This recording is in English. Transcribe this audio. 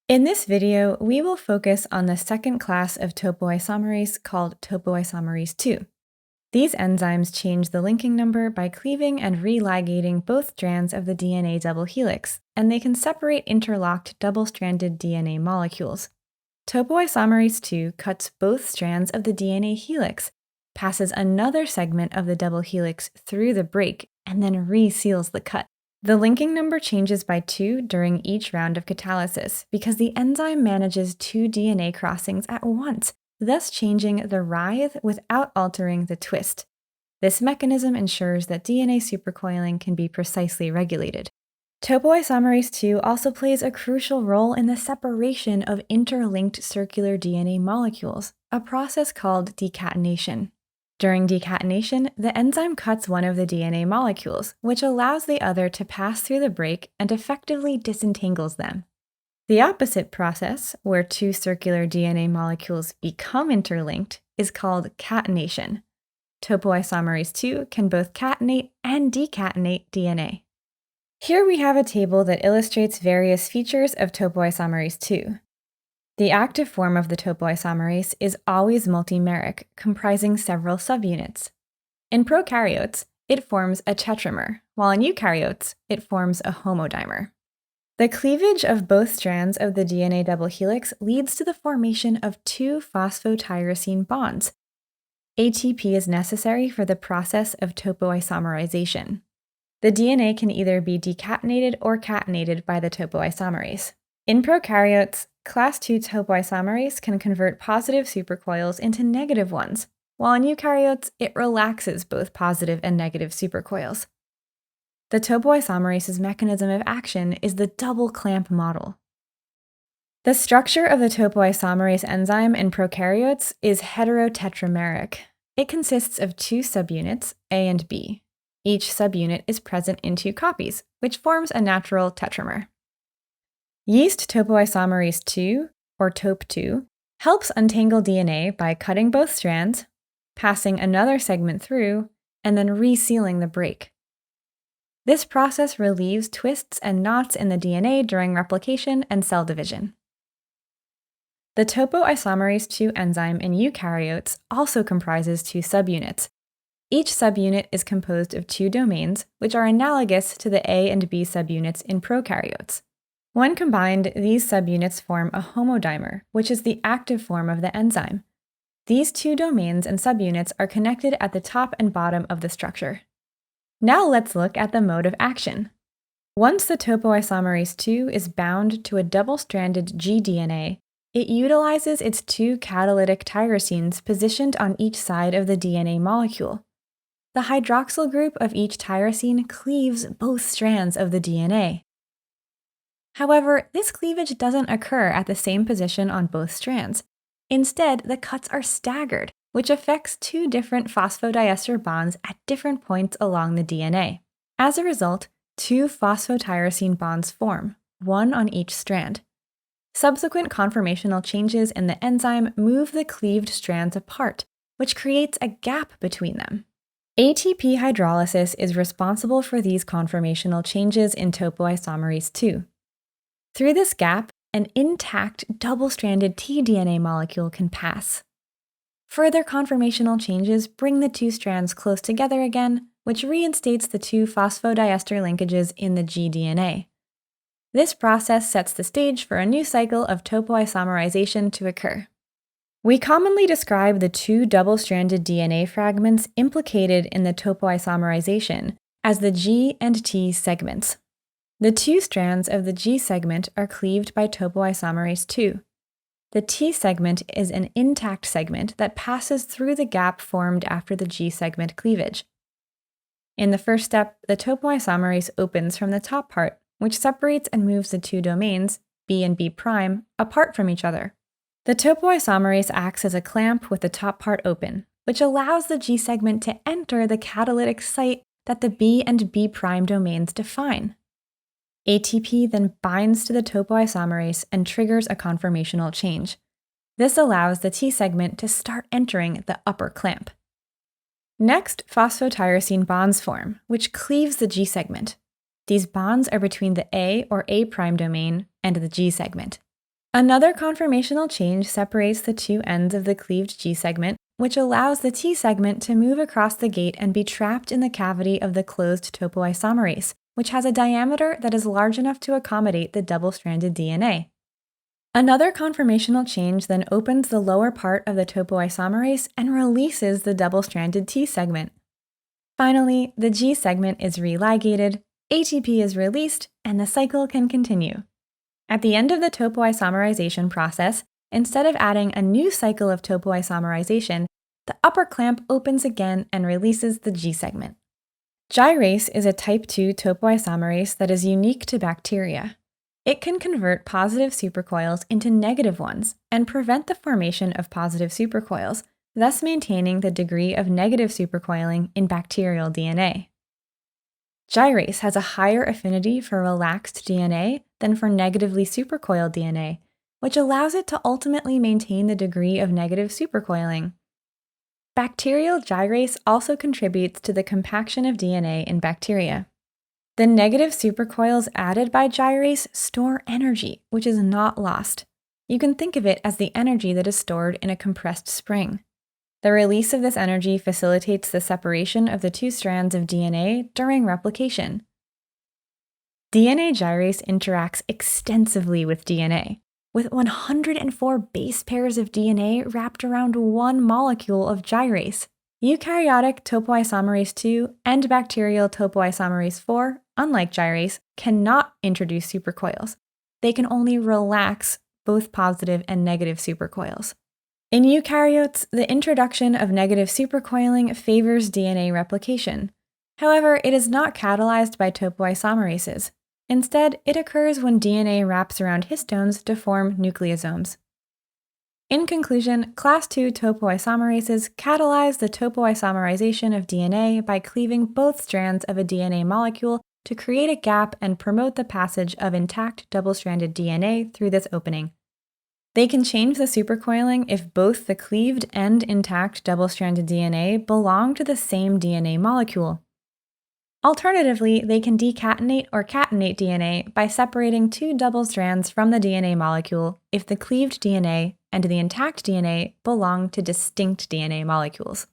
In this video, we will focus on the second class of topoisomerase called topoisomerase II. These enzymes change the linking number by cleaving and re-ligating both strands of the DNA double helix, and they can separate interlocked double-stranded DNA molecules. Topoisomerase II cuts both strands of the DNA helix, passes another segment of the double helix through the break, and then reseals the cut. The linking number changes by 2 during each round of catalysis because the enzyme manages 2 DNA crossings at once, thus changing the writhe without altering the twist. This mechanism ensures that DNA supercoiling can be precisely regulated. Topoisomerase II also plays a crucial role in the separation of interlinked circular DNA molecules, a process called decatenation. During decatenation, the enzyme cuts one of the DNA molecules, which allows the other to pass through the break and effectively disentangles them. The opposite process, where 2 circular DNA molecules become interlinked, is called catenation. Topoisomerase II can both catenate and decatenate DNA. Here we have a table that illustrates various features of topoisomerase II. The active form of the topoisomerase is always multimeric, comprising several subunits. In prokaryotes, it forms a tetramer, while in eukaryotes, it forms a homodimer. The cleavage of both strands of the DNA double helix leads to the formation of 2 phosphotyrosine bonds. ATP is necessary for the process of topoisomerization. The DNA can either be decatenated or catenated by the topoisomerase. In prokaryotes, Class II topoisomerase can convert positive supercoils into negative ones, while in eukaryotes, it relaxes both positive and negative supercoils. The topoisomerase's mechanism of action is the double clamp model. The structure of the topoisomerase enzyme in prokaryotes is heterotetrameric. It consists of 2 subunits, A and B. Each subunit is present in 2 copies, which forms a natural tetramer. Yeast topoisomerase II, or TOP2, helps untangle DNA by cutting both strands, passing another segment through, and then resealing the break. This process relieves twists and knots in the DNA during replication and cell division. The topoisomerase II enzyme in eukaryotes also comprises 2 subunits. Each subunit is composed of 2 domains, which are analogous to the A and B subunits in prokaryotes. When combined, these subunits form a homodimer, which is the active form of the enzyme. These 2 domains and subunits are connected at the top and bottom of the structure. Now let's look at the mode of action. Once the topoisomerase II is bound to a double-stranded gDNA, it utilizes its 2 catalytic tyrosines positioned on each side of the DNA molecule. The hydroxyl group of each tyrosine cleaves both strands of the DNA. However, this cleavage doesn't occur at the same position on both strands. Instead, the cuts are staggered, which affects 2 different phosphodiester bonds at different points along the DNA. As a result, 2 phosphotyrosine bonds form, 1 on each strand. Subsequent conformational changes in the enzyme move the cleaved strands apart, which creates a gap between them. ATP hydrolysis is responsible for these conformational changes in topoisomerase II. Through this gap, an intact double-stranded tDNA molecule can pass. Further conformational changes bring the 2 strands close together again, which reinstates the 2 phosphodiester linkages in the gDNA. This process sets the stage for a new cycle of topoisomerization to occur. We commonly describe the 2 double-stranded DNA fragments implicated in the topoisomerization as the G and T segments. The 2 strands of the G segment are cleaved by topoisomerase II. The T segment is an intact segment that passes through the gap formed after the G segment cleavage. In the first step, the topoisomerase opens from the top part, which separates and moves the 2 domains, B and B', apart from each other. The topoisomerase acts as a clamp with the top part open, which allows the G segment to enter the catalytic site that the B and B' domains define. ATP then binds to the topoisomerase and triggers a conformational change. This allows the T segment to start entering the upper clamp. Next, phosphotyrosine bonds form, which cleaves the G segment. These bonds are between the A or A' domain and the G segment. Another conformational change separates the two ends of the cleaved G segment, which allows the T segment to move across the gate and be trapped in the cavity of the closed topoisomerase, which has a diameter that is large enough to accommodate the double-stranded DNA. Another conformational change then opens the lower part of the topoisomerase and releases the double-stranded T segment. Finally, the G segment is re-ligated, ATP is released, and the cycle can continue. At the end of the topoisomerization process, instead of adding a new cycle of topoisomerization, the upper clamp opens again and releases the G segment. Gyrase is a type II topoisomerase that is unique to bacteria. It can convert positive supercoils into negative ones and prevent the formation of positive supercoils, thus maintaining the degree of negative supercoiling in bacterial DNA. Gyrase has a higher affinity for relaxed DNA than for negatively supercoiled DNA, which allows it to ultimately maintain the degree of negative supercoiling. Bacterial gyrase also contributes to the compaction of DNA in bacteria. The negative supercoils added by gyrase store energy, which is not lost. You can think of it as the energy that is stored in a compressed spring. The release of this energy facilitates the separation of the two strands of DNA during replication. DNA gyrase interacts extensively with DNA, with 104 base pairs of DNA wrapped around one molecule of gyrase. Eukaryotic topoisomerase II and bacterial topoisomerase IV, unlike gyrase, cannot introduce supercoils. They can only relax both positive and negative supercoils. In eukaryotes, the introduction of negative supercoiling favors DNA replication. However, it is not catalyzed by topoisomerases. Instead, it occurs when DNA wraps around histones to form nucleosomes. In conclusion, class II topoisomerases catalyze the topoisomerization of DNA by cleaving both strands of a DNA molecule to create a gap and promote the passage of intact double-stranded DNA through this opening. They can change the supercoiling if both the cleaved and intact double-stranded DNA belong to the same DNA molecule. Alternatively, they can decatenate or catenate DNA by separating two double strands from the DNA molecule if the cleaved DNA and the intact DNA belong to distinct DNA molecules.